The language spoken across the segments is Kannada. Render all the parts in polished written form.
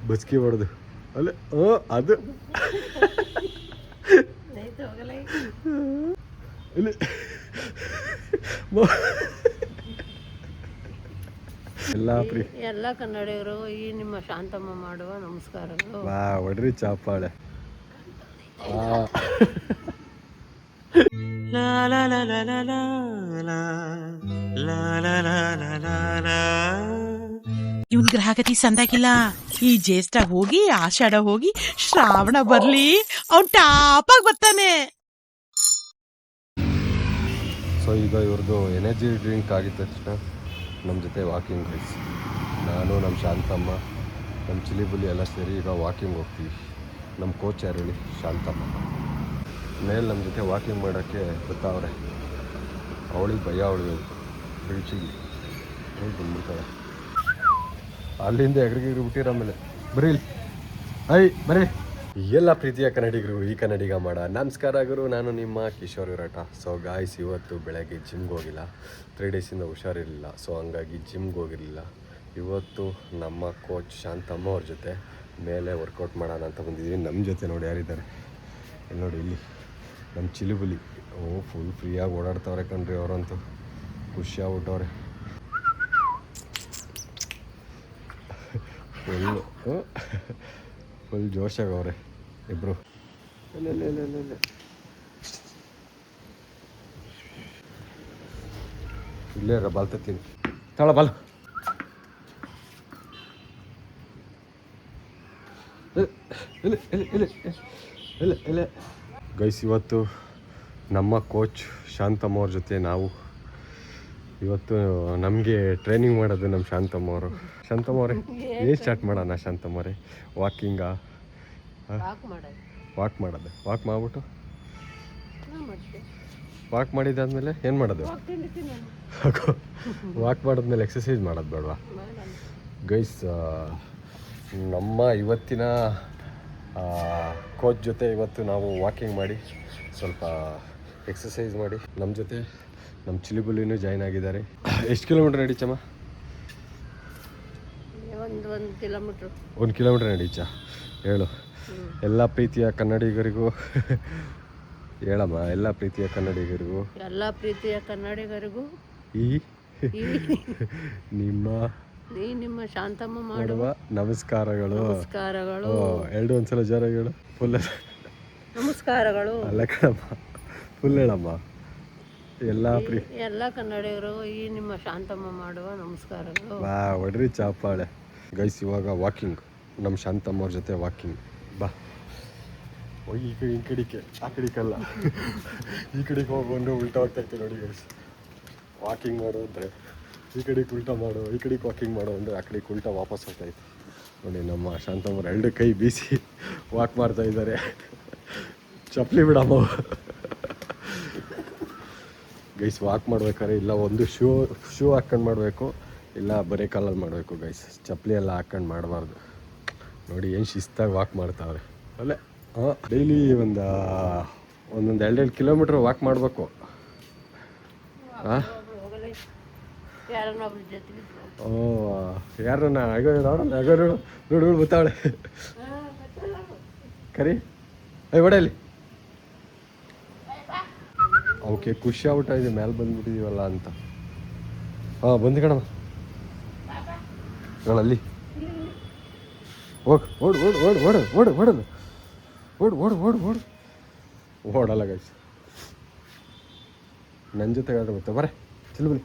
ಬಸ್ಕಿ ಹೊಡೆದು ಅಲ್ಲ ಅದು ಇಲ್ಲಿ ಎಲ್ಲ ಕನ್ನಡಿಗರು ಈ ನಿಮ್ಮ ಶಾಂತಮ್ಮ ಮಾಡುವ ನಮಸ್ಕಾರಗಳು. ವಾ ಹೊಡ್ರಿ ಚಾಪಾಳೆ. ಇವನ್ ಗ್ರಹಗತಿ ಸಂದಾಗಿಲ್ಲ. ಈ ಜ್ಯೇಷ್ಠ ಹೋಗಿ ಆಷಾಢ ಹೋಗಿ ಶ್ರಾವಣ ಬರ್ಲಿ ಅವ್ನ್ ಟಾಪಾಗಿ ಬರ್ತಾನೆ. ಸೊ ಈಗ ಇವ್ರದ್ದು ಎನರ್ಜಿ ಡ್ರಿಂಕ್ ಆಗಿದ ತಕ್ಷಣ ನಮ್ಮ ಜೊತೆ ವಾಕಿಂಗ್ ಗೈಸ್. ನಾನು ನಮ್ಮ ಶಾಂತಮ್ಮ ನಮ್ಮ ಚಿಲಿಬುಲಿ ಎಲ್ಲ ಸೇರಿ ಈಗ ವಾಕಿಂಗ್ ಹೋಗ್ತೀವಿ. ನಮ್ಮ ಕೋಚ್ ಯಾರು ಹೇಳಿ? ಶಾಂತಮ್ಮ. ಮೇಲೆ ನಮ್ಮ ಜೊತೆ ವಾಕಿಂಗ್ ಮಾಡೋಕ್ಕೆ ಬರ್ತಾವ್ರೆ. ಅವಳಿಗೆ ಭಯ, ಅವಳಿಗೆ ಬಿಳ್ಚಿಗೆ ಬಂದ್ಬಿಡ್ತಾಳೆ. ಅಲ್ಲಿಂದ ಎಗ್ರಿಗೆ ಬಿಟ್ಟಿರ ಆಮೇಲೆ ಬರೀ ಬರೀ ಎಲ್ಲ ಪ್ರೀತಿಯ ಕನ್ನಡಿಗರು, ಈ ಕನ್ನಡಿಗ ಮಾಡ ನಮಸ್ಕಾರ ಗುರು. ನಾನು ನಿಮ್ಮ ಕಿಶೋರ್ ವಿರಾಟ. ಸೊ ಗಾಯ್ಸ್, ಇವತ್ತು ಬೆಳಗ್ಗೆ ಜಿಮ್ಗೆ ಹೋಗಿಲ್ಲ. 3 ಡೇಸಿಂದ ಹುಷಾರಿರಲಿಲ್ಲ. ಸೊ ಹಂಗಾಗಿ ಜಿಮ್ಗೆ ಹೋಗಿರಲಿಲ್ಲ. ಇವತ್ತು ನಮ್ಮ ಕೋಚ್ ಶಾಂತಮ್ಮ ಅವ್ರ ಜೊತೆ ಮೇಲೆ ವರ್ಕೌಟ್ ಮಾಡೋಣ ಅಂತ ಬಂದಿದ್ದೀವಿ. ನಮ್ಮ ಜೊತೆ ನೋಡಿ ಯಾರಿದ್ದಾರೆ ನೋಡಿ, ಇಲ್ಲಿ ನಮ್ಮ ಚಿಲಿಬುಲಿ. ಫುಲ್ ಫ್ರೀಯಾಗಿ ಓಡಾಡ್ತವ್ರೆ ಕಣ್ರಿ. ಅವರಂತೂ ಖುಷಿಯಾಗ್ಬಿಟ್ಟವ್ರೆ. ಫುಲ್ ಜೋಶಾಗವ್ರೆ ಇಬ್ಬರು. ಇಲ್ಲೇ ಬಾಲ್ ತತ್ತೀನಿ ತಾಳ ಬಾಲ್. ಗೈಸ್, ಇವತ್ತು ನಮ್ಮ ಕೋಚ್ ಶಾಂತಮ್ಮ ಅವ್ರ ಜೊತೆ ನಾವು ಇವತ್ತು ನಮಗೆ ಟ್ರೈನಿಂಗ್ ಮಾಡೋದು ನಮ್ಮ ಶಾಂತಮ್ಮ ಅವರು. ಶಾಂತಮ್ಮ ಅವರೇ, ಏನು ಸ್ಟಾರ್ಟ್ ಮಾಡೋಣ ಶಾಂತಮ್ಮ ಅವರೇ? ವಾಕಿಂಗಾ? ವಾಕ್ ಮಾಡೋದು. ವಾಕ್ ಮಾಡಿಬಿಟ್ಟು ವಾಕ್ ಮಾಡಿದ್ದಾದ್ಮೇಲೆ ಏನು ಮಾಡೋದು? ವಾಕ್ ಮಾಡಿದ್ಮೇಲೆ ಎಕ್ಸಸೈಸ್ ಮಾಡೋದು ಬೇಡವಾ? ಗೈಸ್, ನಮ್ಮ ಇವತ್ತಿನ ಕೋಚ್ ಜೊತೆ ಇವತ್ತು ನಾವು ವಾಕಿಂಗ್ ಮಾಡಿ ಸ್ವಲ್ಪ ಎಕ್ಸಸೈಸ್ ಮಾಡಿ ನಮ್ಮ ಜೊತೆ ನಮ್ಮ ಚಿಲಿಬುಲಿನೂ ಜಾಯ್ನ್ ಆಗಿದ್ದಾರೆ. ಎಷ್ಟು ಕಿಲೋಮೀಟ್ರ್ ನಡೀಚಮ್ಮ? 1 ಕಿಲೋಮೀಟ್ರ್ ನಡೀಚ. ಹೇಳು ಎಲ್ಲ ಪ್ರೀತಿಯ ಕನ್ನಡಿಗರಿಗೂ. ಹೇಳಮ್ಮ, ಎಲ್ಲ ಪ್ರೀತಿಯ ಕನ್ನಡಿಗರಿಗೂ ಈ ನಿಮ್ಮ ಶಾಂತಮ್ಮ ಮಾಡುವ ನಮಸ್ಕಾರಗಳು. ಎರಡು ಒಂದ್ಸಲ ಜೋರ ಹೇಳು. ಫುಲ್ ನಮಸ್ಕಾರಗಳು. ಅಲ್ಲ ಕಣಮ್ಮ, ಫುಲ್ ಹೇಳಮ್ಮ. ಎಲ್ಲ ಕನ್ನಡಿಗರು ಈ ನಿಮ್ಮ ಶಾಂತಮ್ಮ ಮಾಡುವ ನಮಸ್ಕಾರಗಳು. ಬಾ ಹೊಡ್ರಿ ಚಾಪಾಳೆ. ಗೈಸ್, ಇವಾಗ ವಾಕಿಂಗ್, ನಮ್ಮ ಶಾಂತಮ್ಮ ಅವ್ರ ಜೊತೆ ವಾಕಿಂಗ್. ಬಾ ಹೋಗಿ ಈ ಕಡೆಗೆ, ಆ ಕಡೆಗಲ್ಲ, ಈ ಕಡೆಗೆ ಹೋಗ್ಕೊಂಡು ಉಲ್ಟಾ ಹೋಗ್ತಾ ಇತ್ತು ನೋಡಿ ಗೈಸ್. ವಾಕಿಂಗ್ ಮಾಡು ಅಂದರೆ ಈ ಕಡೆಗೆ ಉಲ್ಟಾ ಮಾಡು, ಈ ಕಡೆಗೆ ವಾಕಿಂಗ್ ಮಾಡು ಅಂದರೆ ಆ ಕಡೆಗೆ ಉಲ್ಟಾ ವಾಪಸ್ ಹೋಗ್ತಾ ಇತ್ತು ನೋಡಿ. ನಮ್ಮ ಶಾಂತಮ್ಮವ್ರು 2 ಕೈ ಬೀಸಿ ವಾಕ್ ಮಾಡ್ತಾ ಇದ್ದಾರೆ. ಚಪ್ಪಲಿ ಬಿಡಮ್ಮ ಗೈಸ್. ವಾಕ್ ಮಾಡ್ಬೇಕಾದ್ರೆ ಇಲ್ಲ ಒಂದು ಶೂ ಹಾಕ್ಕೊಂಡು ಮಾಡಬೇಕು, ಇಲ್ಲ ಬರೀ ಕಾಲಲ್ಲಿ ಮಾಡಬೇಕು ಗೈಸ್. ಚಪ್ಪಲಿ ಎಲ್ಲ ಹಾಕ್ಕೊಂಡು ಮಾಡಬಾರ್ದು ನೋಡಿ. ಏನು ಶಿಸ್ತಾಗಿ ವಾಕ್ ಮಾಡ್ತಾವ್ರೆ ಅಲ್ಲೇ. ಡೈಲಿ ಒಂದೊಂದು 2 ಕಿಲೋಮೀಟ್ರ್ ವಾಕ್ ಮಾಡಬೇಕು. ಯಾರನ್ನ ನೋಡು ಗೊತ್ತಾವಳೆ ಕರಿ ಬಡಲಿ. ಅವಕ್ಕೆ ಖುಷಿ ಆಗ್ಬಿಟ್ಟ ಇದೆ ಮೇಲೆ ಬಂದ್ಬಿಟ್ಟಿದೀವಲ್ಲ ಅಂತ. ಬಂದು ಕಣಮ್ಮ ಅಲ್ಲಿ ಓಡಲ್ಲ ಗೈಸ್. ನನ್ನ ಜೊತೆ ಗೊತ್ತಾ? ಬರ ಚಿಲ್ಬಲಿ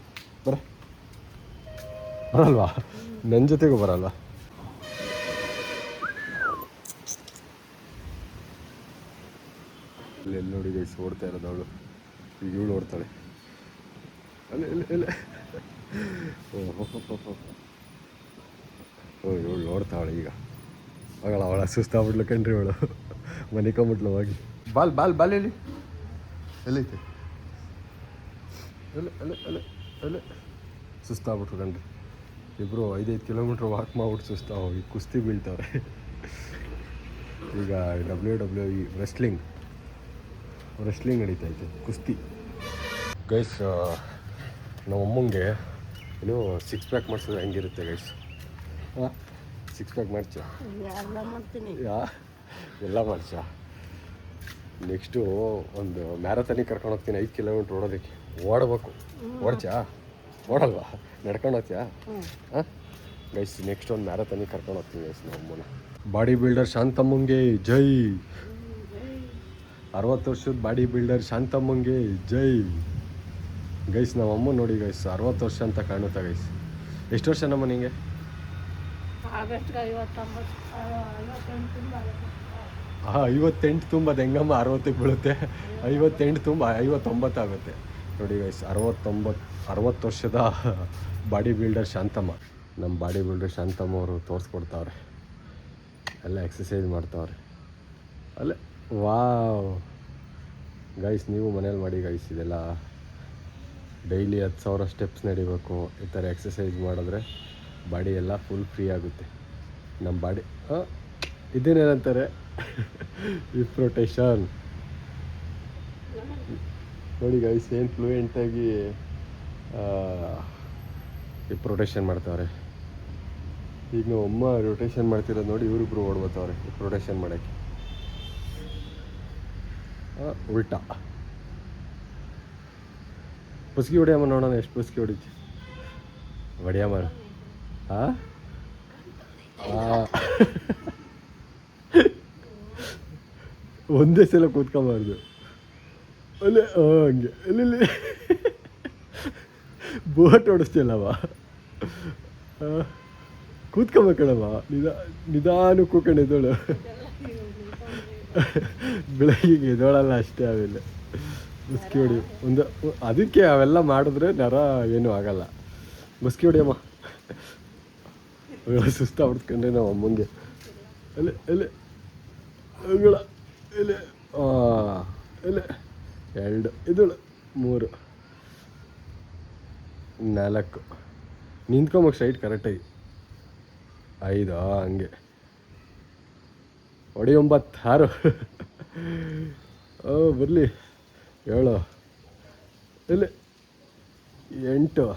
ಬರಲ್ವಾ? ನನ್ನ ಜೊತೆಗೂ ಬರಲ್ವಾ? ಎಲ್ಲಿ ನೋಡಿ ಗೈಸ್ ಓಡ್ತಾ ಇರೋದು ಅವಳು. ಈಗ ಇವಳು ಓಡ್ತಾಳೆ ಅಲ್ಲೇ. ಇವಳು ಓಡ್ತಾವಳೆ ಈಗ. ಆಗಲ್ಲ, ಅವಳ ಸುಸ್ತಾಗ್ಬಿಡ್ಲು ಕಣ್ರಿ. ಅವಳು ಮನಿಕೊಂಬಿಟ್ಲು ಹೋಗಿ. ಬಾಲ್ ಎಲ್ಲೈತೆ? ಅಲ್ಲೇ ಸುಸ್ತಾಗ್ಬಿಟ್ರು ಕಣ್ರಿ ಇಬ್ಬರು. 5 ಕಿಲೋಮೀಟ್ರ್ ವಾಕ್ ಮಾಡ್ಬಿಟ್ಟು ಸುಸ್ತಾವ. ಈಗ ಕುಸ್ತಿ ಬೀಳ್ತಾವ್ರೆ. ಈಗ WWE ರೆಸ್ಲಿಂಗ್ ನಡೀತೈತೆ, ಕುಸ್ತಿ. ಗೈಸ್, ನಮ್ಮ ಅಮ್ಮಂಗೆ ಏನು 6 ಪ್ಯಾಕ್ ಮಾಡಿಸಿದ್ರೆ ಹೆಂಗಿರುತ್ತೆ ಗೈಸ್? ಸಿಕ್ಸ್ ಪ್ಯಾಕ್ ಮಾಡ್ತೀಯ? ಎಲ್ಲ ಮಾಡ್ತೀನಿ. ಎಲ್ಲ ಮಾಡ್ತೀಯ? ನೆಕ್ಸ್ಟು ಒಂದು ಮ್ಯಾರಥಾನಿಗೆ ಕರ್ಕೊಂಡು ಹೋಗ್ತೀನಿ, 5 ಕಿಲೋಮೀಟ್ರ್ ಓಡೋದಕ್ಕೆ. ಓಡಬೇಕು. ಓಡ್ತೀಯಾ? ಓಡಲ್ವಾ? ನಡ್ಕೊಂಡು ಹೋಗ್ತೀಯಾ? ಹಾಂ ಗೈಸ್, ನೆಕ್ಸ್ಟ್ ಒಂದು ಮ್ಯಾರಥಾನಿಗೆ ಕರ್ಕೊಂಡು ಹೋಗ್ತೀನಿ ಗೈಸ್ ನಮ್ಮನ್ನ. ಬಾಡಿ ಬಿಲ್ಡರ್ ಶಾಂತಮ್ಮಂಗೆ ಜೈ. 60 ವರ್ಷದ ಬಾಡಿ ಬಿಲ್ಡರ್ ಶಾಂತಮ್ಮಂಗೆ ಜೈ. ಗೈಸ್ ನಮ್ಮಮ್ಮ ನೋಡಿ ಗೈಸ್, 60 ವರ್ಷ ಅಂತ ಕಾಣುತ್ತಾ ಗೈಸ್. ಎಷ್ಟು ವರ್ಷ ನಮ್ಮ ನಿಂಗೆ? ಆಗಸ್ಟ್ಗೆ 58 ತುಂಬದು ಹೆಂಗಮ್ಮ 60ಕ್ಕೆ ಬೀಳುತ್ತೆ? 58 ತುಂಬ 59 ಆಗುತ್ತೆ ನೋಡಿ ಗೈಸ್. 60 ವರ್ಷದ ಬಾಡಿ ಬಿಲ್ಡರ್ ಶಾಂತಮ್ಮ. ನಮ್ಮ ಬಾಡಿ ಬಿಲ್ಡರ್ ಶಾಂತಮ್ಮ ಅವರು ತೋರಿಸ್ಕೊಡ್ತಾವ್ರೆ, ಎಲ್ಲ ಎಕ್ಸಸೈಸ್ ಮಾಡ್ತಾವ್ರೆ ಅಲ್ಲೇ. ವಾವ್ ಗೈಸ್, ನೀವು ಮನೇಲಿ ಮಾಡಿ ಗೈಸ್. ಇದೆಲ್ಲ ಡೈಲಿ 10,000 ಸ್ಟೆಪ್ಸ್ ನಡಿಬೇಕು. ಈ ಥರ ಎಕ್ಸಸೈಸ್ ಮಾಡಿದ್ರೆ ಬಾಡಿ ಎಲ್ಲ ಫುಲ್ ಫ್ರೀ ಆಗುತ್ತೆ. ನಮ್ಮ ಬಾಡಿ ಇದೇನೇನಂತಾರೆ ಹಿಪ್ ರೊಟೇಷನ್ ನೋಡಿ ಗೈಸ್, ಏನು ಫ್ಲೂಯೆಂಟಾಗಿ ಹಿಪ್ ರೊಟೇಷನ್ ಮಾಡ್ತಾವ್ರೆ. ಈಗ ನಾವು ಅಮ್ಮ ರೊಟೇಷನ್ ಮಾಡ್ತಿರೋದು ನೋಡಿ, ಇವರಿಬ್ರು ಓಡ್ಬೋತವ್ರೆ ಹಿಪ್ ರೊಟೇಷನ್ ಮಾಡೋಕ್ಕೆ. ಉಲ್ಟಾ ಬಸ್ಕಿ ಹೊಡಿಯಮ್ಮ, ನೋಡೋಣ ಎಷ್ಟು ಬಸ್ಕಿ ಹೊಡಿತಿ. ಹೊಡಿಯಮ್ಮ. ಹಾಂ ಒಂದೇ ಸಲ ಕೂತ್ಕೊಂಬಾರ್ದು ಅಲ್ಲೇ. ಹಂಗೆ ಅಲ್ಲಿ ಬೋಟ್ ಓಡಿಸ್ತಿಲ್ಲವ, ಕೂತ್ಕೊಬೇಕಲ್ಲವ. ನಿಧಾನ ಕೂತ್ಕೊಂಡು ಎದ್ದೋಳು. ಬೆಳಗ್ಗೆ ಎದ್ದೋಳಲ್ಲ ಅಷ್ಟೇ. ಆಮೇಲೆ ಬಸ್ಕಿ ಹೊಡಿ ಒಂದು, ಅದಕ್ಕೆ ಅವೆಲ್ಲ ಮಾಡಿದ್ರೆ ನರ ಏನೂ ಆಗಲ್ಲ. ಬಸ್ಕಿ ಹೊಡಿಯಮ್ಮ. ಸುಸ್ತ ಹೊಡ್ಸ್ಕೊಂಡ್ರೆ ನಾವು ಅಮ್ಮಂಗೆ ಎಲೆ ಎಲೆ ಅಗಳ ಎಲೆ ಎಲೆ 2 ಇದಳು 3 4 ನಿಂತ್ಕೊಂಬ ಸ್ಟ್ರೈಟ್ ಕರೆಕ್ಟಾಗಿ. 5 ಹಂಗೆ ಹೊಡಿ. 9 6 ಬರಲಿ. 7 ಎಲೆ 8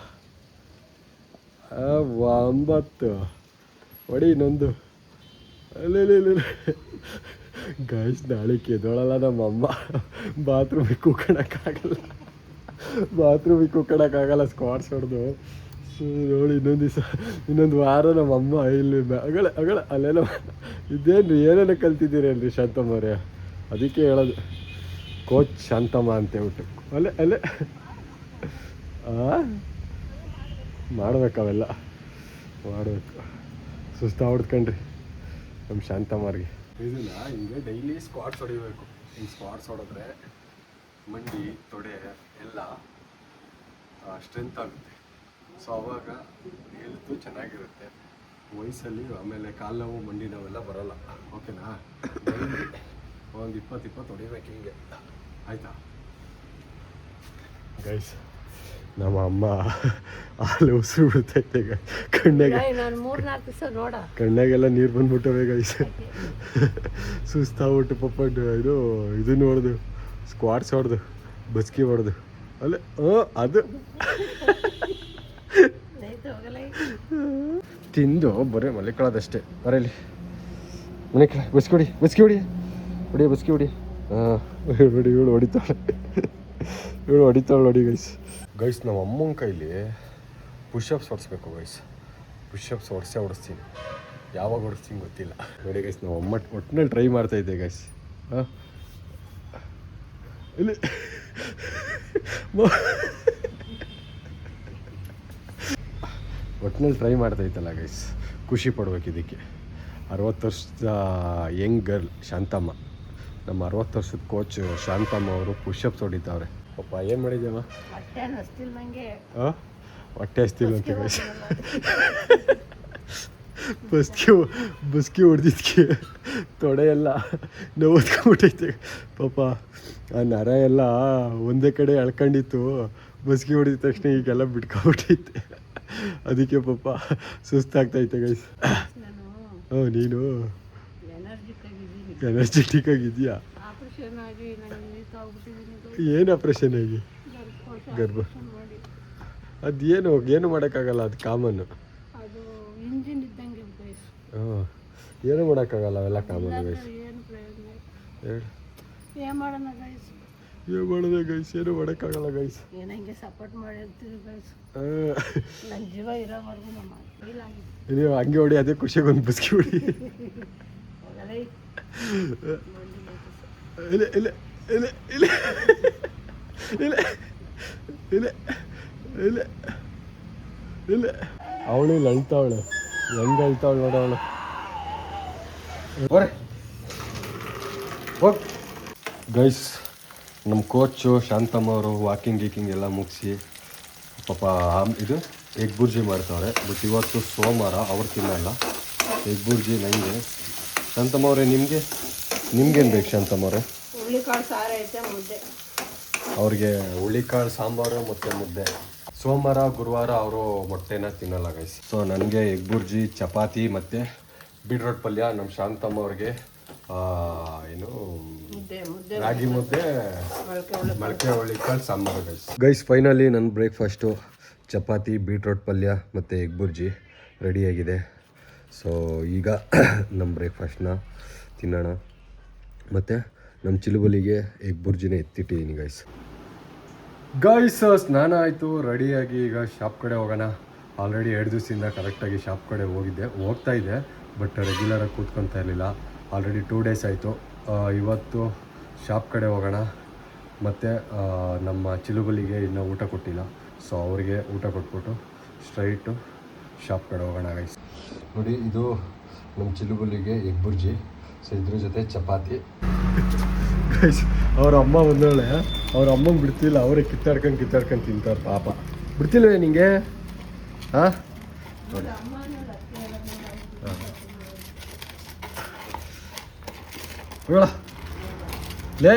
9 ಹೊಡಿ. ಇನ್ನೊಂದು ಅಲ್ಲೇ. ಗೈಸ್, ನಾಳೆ ಕೆದೋಳಲ್ಲ ನಮ್ಮಮ್ಮ. ಬಾತ್ರೂಮಿಗೆ ಕೂತ್ಕೊಳಕ್ಕಾಗಲ್ಲ, ಸ್ಕ್ವಾಟ್ಸ್ ಹೊಡೆದು ನೋಡಿ. ಇನ್ನೊಂದು ವಾರ ನಮ್ಮಮ್ಮ ಇಲ್ಲಿ ಅಗಳ ಅಲ್ಲೆಲ್ಲ. ಇದೇನು ಏನೇನೋ ಕಲ್ತಿದ್ದೀರಲ್ರಿ ಶಾಂತಮ್ಮವ್ರೆ, ಅದಕ್ಕೆ ಹೇಳೋದು ಕೋಚ್ ಶಾಂತಮ್ಮ ಅಂತ ಹೇಳ್ಬಿಟ್ಟು. ಅಲ್ಲೇ ಮಾಡ್ಬೇಕು, ಅವೆಲ್ಲ ಮಾಡಬೇಕು. ಸುಸ್ತಾ ಹೊಡ್ಕೊಂಡ್ರಿ ನಮ್ಮ ಶಾಂತಮ್ಮವ್ರಿಗೆ. ಇದನ್ನ ಹಿಂಗೆ ಡೈಲಿ ಸ್ಕ್ವಾಟ್ಸ್ ಹೊಡಿಬೇಕು. ಹಿಂಗೆ ಸ್ಕ್ವಾಟ್ಸ್ ಹೊಡೆದ್ರೆ ಮಂಡಿ ತೊಡೆ ಎಲ್ಲ ಸ್ಟ್ರೆಂತ್ ಆಗುತ್ತೆ. ಸೊ ಅವಾಗ ಹೆಲ್ತು ಚೆನ್ನಾಗಿರುತ್ತೆ ವಯಸ್ಸಲ್ಲಿ. ಆಮೇಲೆ ಕಾಲು ನೋವು, ಮಂಡಿ ನೋವೆಲ್ಲ ಬರೋಲ್ಲ. ಓಕೆನಾ? ಒಂದು 20 ಹೊಡಿಬೇಕು ಹಿಂಗೆ, ಆಯಿತಾ ಗೈಸ್? ನಮ್ಮ ಅಮ್ಮ ಹಾಲು ಉಸಿರು ಬಿಡ್ತೈತೆ ಕಣ್ಣಾಗೆ. ನಾನು 3-4 ದಿವಸ ನೋಡ ಕಣ್ಣಾಗೆಲ್ಲ ನೀರು ಬಂದ್ಬಿಟ್ಟವೆ ಗೈಸ್. ಸುಸ್ತಾಗ್ಬಿಟ್ಟು ಪಪ್ಪ. ಇದನ್ನು ಹೊಡೆದು ಸ್ಕ್ವಾಟ್ಸ್ ಹೊಡೆದು ಬಸ್ಕಿ ಹೊಡೆದು ಅಲ್ಲೇ. ಅದು ತಿಂದು ಬರೀ ಮಲಿಕೊಳ್ಳೋದಷ್ಟೇ. ಬರೀಲಿ ಮನೆ ಕಡೆ ಬಸ್ಕಿ ಹೊಡಿ. ಹೊಡಿ. ಇವಳು ಹೊಡಿತಾಳೆ ನೋಡಿ ಗೈಸ್. ನಮ್ಮ ಅಮ್ಮನ ಕೈಲಿ ಪುಷಪ್ಸ್ ಹೊಡಿಸ್ಬೇಕು ಗೈಸ್. ಪುಷಪ್ಸ್ ಹೊಡಿಸ್ತೀನಿ. ಯಾವಾಗ ಹೊಡಿಸ್ತೀನಿ ಗೊತ್ತಿಲ್ಲ ನೋಡಿ ಗೈಸ್. ನಾವು ಅಮ್ಮ ಒಟ್ಟಿನಲ್ಲಿ ಟ್ರೈ ಮಾಡ್ತಾಯಿದ್ದೆ ಗೈಸ್. ಇಲ್ಲಿ ಒಟ್ಟಿನಲ್ಲಿ ಟ್ರೈ ಮಾಡ್ತಾಯಿತ್ತಲ್ಲ ಗೈಸ್. ಖುಷಿ ಪಡ್ಬೇಕು ಇದಕ್ಕೆ. 60 ವರ್ಷದ ಯಂಗ್ ಗರ್ಲ್ ಶಾಂತಮ್ಮ, ನಮ್ಮ 60 ವರ್ಷದ ಕೋಚ್ ಶಾಂತಮ್ಮ ಅವರು ಪುಷಪ್ಸ್ ಹೊಡಿತಾವ್ರೆ. ಪಾಪ ಏನು ಮಾಡಿದ್ಯಮ್ಮ? ಹೊಟ್ಟೆ ಹಸ್ತಿಲ್ಲ ಅಂತ ಗೈಸ್. ಬಸ್ಕಿ ಹೊಡೆದಿದ್ದಕ್ಕೆ ತೊಡೆ ಎಲ್ಲ ನೋವತ್ಕೊಂಡ್ಬಿಟ್ಟೈತೆ ಪಾಪ. ಆ ನರ ಎಲ್ಲ ಒಂದೇ ಕಡೆ ಎಳ್ಕೊಂಡಿತ್ತು. ಬಸ್ಕಿ ಹೊಡೆದ ತಕ್ಷಣ ಈಗೆಲ್ಲ ಬಿಟ್ಕೊಂಡ್ಬಿಟ್ಟೈತೆ. ಅದಕ್ಕೆ ಪಾಪ ಸುಸ್ತಾಗ್ತೈತೆ ಗೈಸ್. ನೀನು ಎನರ್ಜೆಟಿಕ್ ಆಗಿದೆಯಾ? ಏನು ಆಪ್ರೇಷನ್ ಆಗಿ? ಗರ್ಭ ಅದೇನು ಮಾಡೋಕ್ಕಾಗಲ್ಲ, ಅದು ಕಾಮನ್ನು. ಅದು ಇಂಜಿನ್ ಇದ್ದಂಗೆ ಏನೂ ಮಾಡೋಕ್ಕಾಗಲ್ಲ ಅವೆಲ್ಲ ಕಾಮನ್ ಗೈಸ್. ಏನು ಪ್ರಯೋಜನ ಹೇಳಿ ಏನು ಮಾಡೋಣ ಗೈಸ್, ಏನು ಮಾಡೋದು ಗೈಸ್, ಏನು ಮಾಡೋಕ್ಕಾಗಲ್ಲ ಗೈಸ್. ಏನು ಹಂಗೆ ಸಪೋರ್ಟ್ ಮಾಡಿರ್ತೀವಿ ಗೈಸ್. ನನ್ನ ಜೀವ ಇರೋವರೆಗೂ ನಮ್ಮ ಫೀಲ್ ಆಗಿದೆ. ನೀವು ಹಂಗೆ ಹೊಡಿ, ಅದೇ ಖುಷಿಗೆ ಒಂದು ಬಿಸ್ಕಿ ಹೊಡಿ. ಇಲ್ಲ ಇಲ್ಲ ಇಲ್ಲ ಇಲ್ಲ ಇಲ್ಲ ಇಲ್ಲ ಇಲ್ಲ ಇಲ್ಲ ಅವಳು ಇಲ್ಲಿ ಅಳ್ತಾವಳೆ, ಹೆಂಗೆ ಅಳ್ತಾವಳು ನೋಡವಳು. ಹೋಗ್ ಗೈಸ್, ನಮ್ಮ ಕೋಚು ಶಾಂತಮ್ಮ ಅವರು ವಾಕಿಂಗ್ ಗೀಕಿಂಗ್ ಎಲ್ಲ ಮುಗಿಸಿ ಪಾಪ ಇದು ಎಗ್ ಬುರ್ಜಿ ಮಾಡ್ತಾವ್ರೆ. ಬಟ್ ಇವತ್ತು ಸೋಮವಾರ, ಅವ್ರು ತಿನ್ನಲ್ಲ ಎಗ್ ಬುರ್ಜಿ. ನನಗೆ ಶಾಂತಮ್ಮ ಅವರೇ, ನಿಮ್ಗೇನು ಬೇಕು ಶಾಂತಮ್ಮ ಅವರೇ? ಹುರುಳಿಕಾಳು ಸಾರು ಐತೆ, ಮುದ್ದೆ. ಅವ್ರಿಗೆ ಹುಳಿಕಾಳು ಸಾಂಬಾರು ಮತ್ತು ಮುದ್ದೆ. ಸೋಮವಾರ ಗುರುವಾರ ಅವರು ಮೊಟ್ಟೆನ ತಿನ್ನಲ್ಲ ಗೈಸ್. ಸೊ ನನಗೆ ಎಗ್ ಬುರ್ಜಿ, ಚಪಾತಿ ಮತ್ತು ಬೀಟ್ರೋಟ್ ಪಲ್ಯ. ನಮ್ಮ ಶಾಂತಮ್ಮ ಅವ್ರಿಗೆ ಏನು ರಾಗಿ ಮುದ್ದೆ, ಮೊಳಕೆ ಹುಳಿಕಾಳು ಸಾಂಬಾರು ಗೈಸ್. ಫೈನಲಿ ನನ್ನ ಬ್ರೇಕ್ಫಾಸ್ಟು ಚಪಾತಿ, ಬೀಟ್ರೋಟ್ ಪಲ್ಯ ಮತ್ತು ಎಗ್ ಬುರ್ಜಿ ರೆಡಿಯಾಗಿದೆ. ಸೊ ಈಗ ನಮ್ಮ ಬ್ರೇಕ್ಫಾಸ್ಟ್ನ ತಿನ್ನೋಣ. ಮತ್ತು ನಮ್ಮ ಚಿಲುಬಲಿಗೆ ಎಗ್ ಬುರ್ಜಿನೇ ಎತ್ತಿಟ್ಟಿದ್ದೀನಿ ಗೈಸ್. ಸ್ನಾನ ಆಯಿತು, ರೆಡಿಯಾಗಿ ಈಗ ಶಾಪ್ ಕಡೆ ಹೋಗೋಣ. ಆಲ್ರೆಡಿ 2 ದಿವಸದಿಂದ ಕರೆಕ್ಟಾಗಿ ಶಾಪ್ ಕಡೆ ಹೋಗ್ತಾ ಇದ್ದೆ, ಬಟ್ ರೆಗ್ಯುಲರಾಗಿ ಕೂತ್ಕೊತಾ ಇರಲಿಲ್ಲ. ಆಲ್ರೆಡಿ 2 ಡೇಸ್ ಆಯಿತು. ಇವತ್ತು ಶಾಪ್ ಕಡೆ ಹೋಗೋಣ. ಮತ್ತು ನಮ್ಮ ಚಿಲುಬಲಿಗೆ ಇನ್ನೂ ಊಟ ಕೊಟ್ಟಿಲ್ಲ, ಸೊ ಅವರಿಗೆ ಊಟ ಕೊಟ್ಬಿಟ್ಟು ಸ್ಟ್ರೈಟು ಶಾಪ್ ಕಡೆ ಹೋಗೋಣ ಗೈಸ್. ನೋಡಿ, ಇದು ನಮ್ಮ ಚಿಲುಬಲಿಗೆ ಎಗ್ ಬುರ್ಜಿ. ಸೊ ಇದ್ರ ಜೊತೆ ಚಪಾತಿ ಗೈಸ್. ಅವ್ರ ಅಮ್ಮ ಬಂದವಳೆ, ಅವ್ರ ಅಮ್ಮಂಗೆ ಬಿಡ್ತಿಲ್ಲ, ಅವರೇ ಕಿತ್ತಾಡ್ಕೊಂಡು ತಿಂತಾರೆ ಪಾಪ. ಬಿಡ್ತಿಲ್ವೇ ನಿಂಗೆ? ಹಾಂ ನೋಡಿ, ಲೇ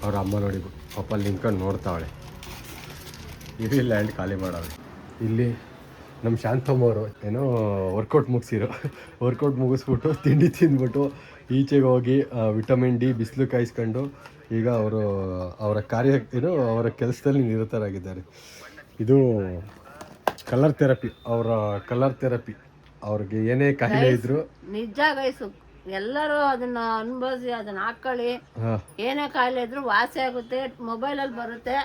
ಅವ್ರ ಅಮ್ಮ ನೋಡಿ ಪಾಪ ಅಲ್ಲಿ ನಿಂತ್ಕೊಂಡು ನೋಡ್ತಾವಳೆ. ಇರಿ ಲ್ಯಾಂಡ್ ಖಾಲಿ ಮಾಡವಳೆ. ಇಲ್ಲಿ ನಮ್ಮ ಶಾಂತಮ್ಮವರು ಏನೋ ವರ್ಕೌಟ್ ಮುಗಿಸ್ಬಿಟ್ಟು ತಿಂಡಿ ತಿಂದ್ಬಿಟ್ಟು ಈಚೆಗೆ ಹೋಗಿ ವಿಟಮಿನ್ ಡಿ ಬಿಸಿಲು ಕಾಯಿಸ್ಕೊಂಡು ಈಗ ಅವರು ಅವರ ಅವರ ಕೆಲಸದಲ್ಲಿ ನಿರತರಾಗಿದ್ದಾರೆ. ಇದು ಕಲರ್ ಥೆರಪಿ, ಅವ್ರಿಗೆ ಏನೇ ಕಾಯಿಲೆ ಇದ್ರು ನಿಜ ಗೈಸು, ಎಲ್ಲರೂ ಅದನ್ನ ಅನುಭವಿಸಿ ಅದನ್ನ ಹಾಕೊಳ್ಳಿ. ಏನೇ ಕಾಯಿಲೆ ಇದ್ರು ವಾಸಿ ಆಗುತ್ತೆ, ಮೊಬೈಲಲ್ಲಿ ಬರುತ್ತೆ.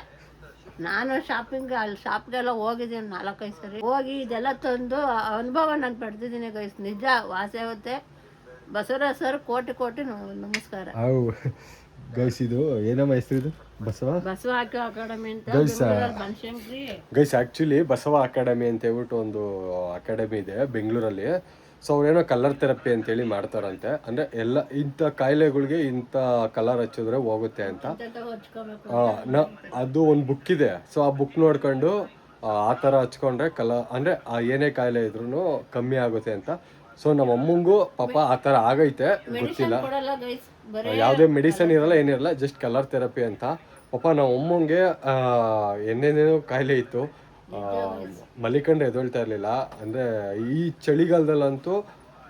ನಾನು ಶಾಪ್ಗೆಲ್ಲ ಹೋಗಿದ್ದೀನಿ 4-5 ಸರಿ. ಹೋಗಿ ಇದೆಲ್ಲ ತಂದು ಅನುಭವ ನಾನು ಪಡೆದಿದ್ದೀನಿ ಗೈಸ್. ನಿಜ ವಾಸಿ ಆಗುತ್ತೆ. ಬಸವರಾಜ್ ಸರ್ ಕೋಟಿ ನಮಸ್ಕಾರ ಗೈಸ್. ಇದು ಏನಮ್ಮ ಹೆಸರು? ಇದು ಬಸವ ಅಕಾಡೆಮಿ ಅಂತ Banashankari guys. Actually Basava academy ಅಂತ ಹೇಳ್ಬಿಟ್ಟು ಒಂದು ಅಕಾಡೆಮಿ ಇದೆ ಬೆಂಗಳೂರಲ್ಲಿ. ಸೊ ಅವ್ರೇನೋ ಕಲರ್ ಥೆರಪಿ ಅಂತೇಳಿ ಮಾಡ್ತಾರಂತೆ. ಅಂದರೆ ಎಲ್ಲ ಇಂಥ ಕಾಯಿಲೆಗಳಿಗೆ ಇಂಥ ಕಲರ್ ಹಚ್ಚಿದ್ರೆ ಹೋಗುತ್ತೆ ಅಂತ. ಅದು ಒಂದು ಬುಕ್ ಇದೆ. ಸೊ ಆ ಬುಕ್ ನೋಡ್ಕೊಂಡು ಆ ಥರ ಹಚ್ಕೊಂಡ್ರೆ ಅಂದರೆ ಏನೇ ಕಾಯಿಲೆ ಇದ್ರೂ ಕಮ್ಮಿ ಆಗುತ್ತೆ ಅಂತ. ಸೊ ನಮ್ಮ ಅಮ್ಮಂಗೂ ಪಾಪ ಆ ಥರ ಆಗೈತೆ, ಗೊತ್ತಿಲ್ಲ. ಯಾವುದೇ ಮೆಡಿಸನ್ ಇರಲ್ಲ, ಏನಿರಲ್ಲ, ಜಸ್ಟ್ ಕಲರ್ ಥೆರಪಿ ಅಂತ. ಪಾಪ ನಮ್ಮ ಅಮ್ಮಂಗೆ ಏನೇನೇನೋ ಕಾಯಿಲೆ ಇತ್ತು, ಮಲಿಕಂಡು ಎದೊಳ್ತಾ ಇರಲಿಲ್ಲ. ಅಂದರೆ ಈ ಚಳಿಗಾಲದಲ್ಲಂತೂ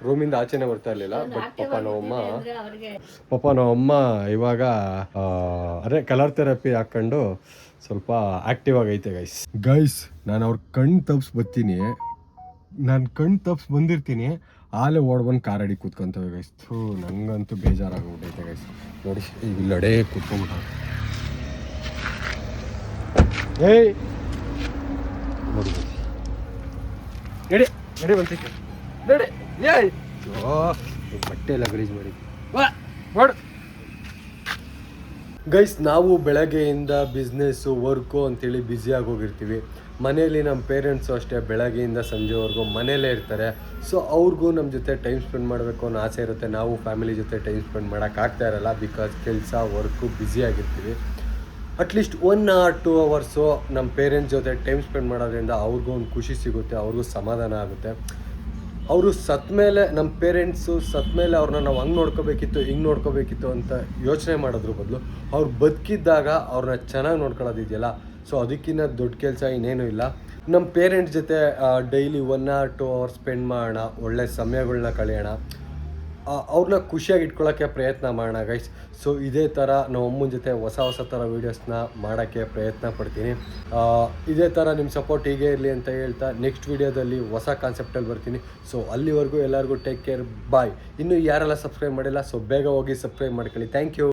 ರೂಮಿಂದ ಆಚೆನೆ ಬರ್ತಾ ಇರಲಿಲ್ಲ. ಬಟ್ ಪಾಪ ನಮ್ಮಮ್ಮ ಇವಾಗ ಅದೇ ಕಲರ್ ಥೆರಪಿ ಹಾಕ್ಕೊಂಡು ಸ್ವಲ್ಪ ಆ್ಯಕ್ಟಿವ್ ಆಗೈತೆ ಗೈಸ್. ನಾನು ಅವ್ರ ಕಣ್ಣು ತಪ್ಪಿಸಿ ಬಂದಿರ್ತೀನಿ, ಆಲೇ ಓಡ್ಬಂದು ಕಾರಡಿ ಕೂತ್ಕೊಂತವೆ ಗೈಸ್. ನಂಗಂತೂ ಬೇಜಾರಾಗ್ಬಿಟ್ಟೈತೆ ಗೈಸ್. ನೋಡಿ ಈಗ ಇಲ್ಲಡೆ ಕೂತ್ಕೊಂಡ್ಬಿಟ್ಟ. ಏಯ್ ನೋಡಿ ನಡಿ ಬಂತೈತೆ ನಡಿ. ಏಯ್ ಬಟ್ಟೆ ಎಲ್ಲ ಗಲೀಜು ಮಾಡಿ ಮಾಡು ಗೈಸ್. ನಾವು ಬೆಳಗ್ಗೆಯಿಂದ ಬಿಸ್ನೆಸ್ಸು ವರ್ಕು ಅಂತೇಳಿ ಬ್ಯುಸಿಯಾಗಿ ಹೋಗಿರ್ತೀವಿ. ಮನೆಯಲ್ಲಿ ನಮ್ಮ ಪೇರೆಂಟ್ಸು ಅಷ್ಟೇ ಬೆಳಗ್ಗೆಯಿಂದ ಸಂಜೆವರೆಗೂ ಮನೆಯಲ್ಲೇ ಇರ್ತಾರೆ. ಸೊ ಅವ್ರಿಗೂ ನಮ್ಮ ಜೊತೆ ಟೈಮ್ ಸ್ಪೆಂಡ್ ಮಾಡಬೇಕು ಅನ್ನೋ ಆಸೆ ಇರುತ್ತೆ. ನಾವು ಫ್ಯಾಮಿಲಿ ಜೊತೆ ಟೈಮ್ ಸ್ಪೆಂಡ್ ಮಾಡೋಕ್ಕಾಗ್ತಾ ಇರಲ್ಲ, ಬಿಕಾಸ್ ಕೆಲಸ ವರ್ಕು ಬ್ಯುಸಿಯಾಗಿರ್ತೀವಿ. ಅಟ್ಲೀಸ್ಟ್ 1 or 2 hours ನಮ್ಮ ಪೇರೆಂಟ್ಸ್ ಜೊತೆ ಟೈಮ್ ಸ್ಪೆಂಡ್ ಮಾಡೋದ್ರಿಂದ ಅವ್ರಿಗೂ ಒಂದು ಖುಷಿ ಸಿಗುತ್ತೆ, ಅವ್ರಿಗೂ ಸಮಾಧಾನ ಆಗುತ್ತೆ. ಅವರು ಸತ್ಮೇಲೆ, ನಮ್ಮ ಪೇರೆಂಟ್ಸು ಸತ್ಮೇಲೆ ಅವ್ರನ್ನ ನಾವು ಹಂಗೆ ನೋಡ್ಕೋಬೇಕಿತ್ತು ಹಿಂಗೆ ನೋಡ್ಕೋಬೇಕಿತ್ತು ಅಂತ ಯೋಚನೆ ಮಾಡೋದ್ರ ಬದಲು ಅವ್ರು ಬದುಕಿದ್ದಾಗ ಅವ್ರನ್ನ ಚೆನ್ನಾಗಿ ನೋಡ್ಕೊಳ್ಳೋದಿದೆಯಲ್ಲ, ಸೊ ಅದಕ್ಕಿಂತ ದೊಡ್ಡ ಕೆಲಸ ಇನ್ನೇನು ಇಲ್ಲ. ನಮ್ಮ ಪೇರೆಂಟ್ಸ್ ಜೊತೆ ಡೈಲಿ 1 or 2 hours ಸ್ಪೆಂಡ್ ಮಾಡೋಣ, ಒಳ್ಳೆ ಸಮಯಗಳನ್ನ ಕಳೆಯೋಣ. ಅವ್ರನ್ನ ಖುಷಿಯಾಗಿ ಇಟ್ಕೊಳ್ಳೋಕ್ಕೆ ಪ್ರಯತ್ನ ಮಾಡೋಣ ಗೈಸ್. ಸೊ ಇದೇ ಥರ ನಮ್ಮ ಅಮ್ಮನ ಜೊತೆ ಹೊಸ ಥರ ವೀಡಿಯೋಸ್ನ ಮಾಡೋಕ್ಕೆ ಪ್ರಯತ್ನ ಪಡ್ತೀನಿ. ಇದೇ ಥರ ನಿಮ್ಮ ಸಪೋರ್ಟ್ ಹೀಗೆ ಇರಲಿ ಅಂತ ಹೇಳ್ತಾ ನೆಕ್ಸ್ಟ್ ವೀಡಿಯೋದಲ್ಲಿ ಹೊಸ ಕಾನ್ಸೆಪ್ಟಲ್ಲಿ ಬರ್ತೀನಿ. ಸೊ ಅಲ್ಲಿವರೆಗೂ ಎಲ್ಲರಿಗೂ ಟೇಕ್ ಕೇರ್, ಬಾಯ್. ಇನ್ನೂ ಯಾರೆಲ್ಲ ಸಬ್ಸ್ಕ್ರೈಬ್ ಮಾಡಿಲ್ಲ ಸೊ ಬೇಗ ಹೋಗಿ ಸಬ್ಸ್ಕ್ರೈಬ್ ಮಾಡ್ಕೊಳ್ಳಿ. Thank you.